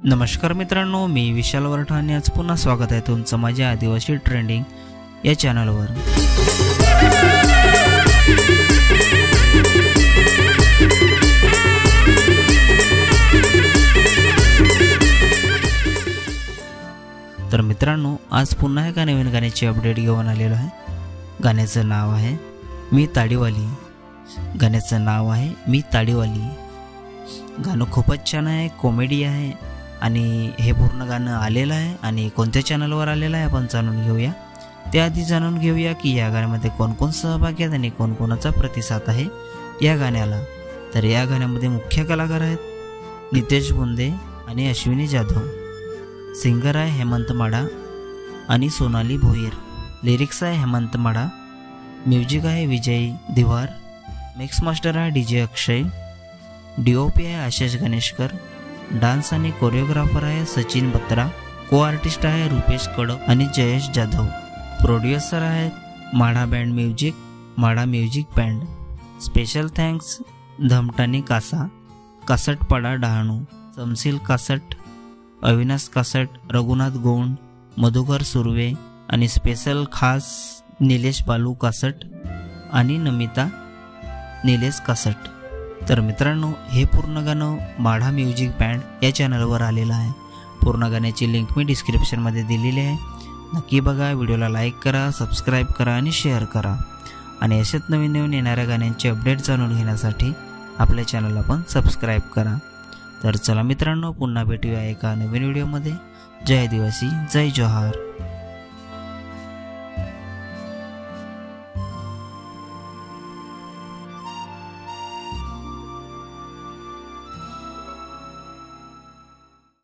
नमस्कार मित्रांनो, मी विशाल वरठाणे आज पुन्हा स्वागत आहे तुमचं माझ्या आदिवासी ट्रेंडिंग या चॅनलवर। तर मित्रांनो, आज पुन्हा एका नवीन गाण्याची अपडेट घेऊन आलेलो आहे। गाण्याचं नाव आहे मी ताडीवाली। गाण्याचं नाव आहे मी ताडीवाली। गाणं खूपच छान आहे, कॉमेडी आहे आणि हे पूर्ण गाणं आलेलं आहे आणि कोणत्या चॅनलवर आलेलं आहे आपण जाणून घेऊया। त्याआधी जाणून घेऊया की या गाण्यामध्ये कोण कोण सहभागी आहेत आणि कोण कोणाचा प्रतिसाद आहे या गाण्याला। तर या गाण्यामध्ये मुख्य कलाकार आहेत नितेश बुंदे आणि अश्विनी जाधव। सिंगर आहे हेमंत माडा आणि सोनाली भोईर। लिरिक्स आहे हेमंत माडा। म्युझिक आहे विजय दिवार। मिक्स मास्टर आहे डीजे अक्षय। डीओपी आहे आशिष गणेशकर। डान्स आणि कोरिओग्राफर आहे सचिन बत्रा। को आर्टिस्ट आहे रुपेश कडक आणि जयेश जाधव। प्रोड्युसर आहेत माडा बँड म्युझिक, माडा म्युझिक बँड। स्पेशल थँक्स धमटानी कासा, कासटपाडा डहाणू, समसील कासट, अविनाश कासट, रघुनाथ गोंड, मधुकर सुर्वे आणि स्पेशल खास निलेश बालू कासट आणि नमिता निलेश कासट। तर मित्रांनो, हे पूर्ण गाणं माडा म्युझिक बँड या चॅनलवर आलेलं आहे। पूर्ण गाण्याची लिंक मी डिस्क्रिप्शनमध्ये दिलेली आहे, नक्की बघा। व्हिडिओला लाईक करा, सबस्क्राईब करा आणि शेअर करा आणि अशाच नवीन नवीन येणाऱ्या गाण्यांचे अपडेट जाणून घेण्यासाठी आपल्या चॅनलला पण सबस्क्राईब करा। तर चला मित्रांनो, पुन्हा भेटूया एका नवीन व्हिडिओमध्ये। जय आदिवासी, जय जोहार।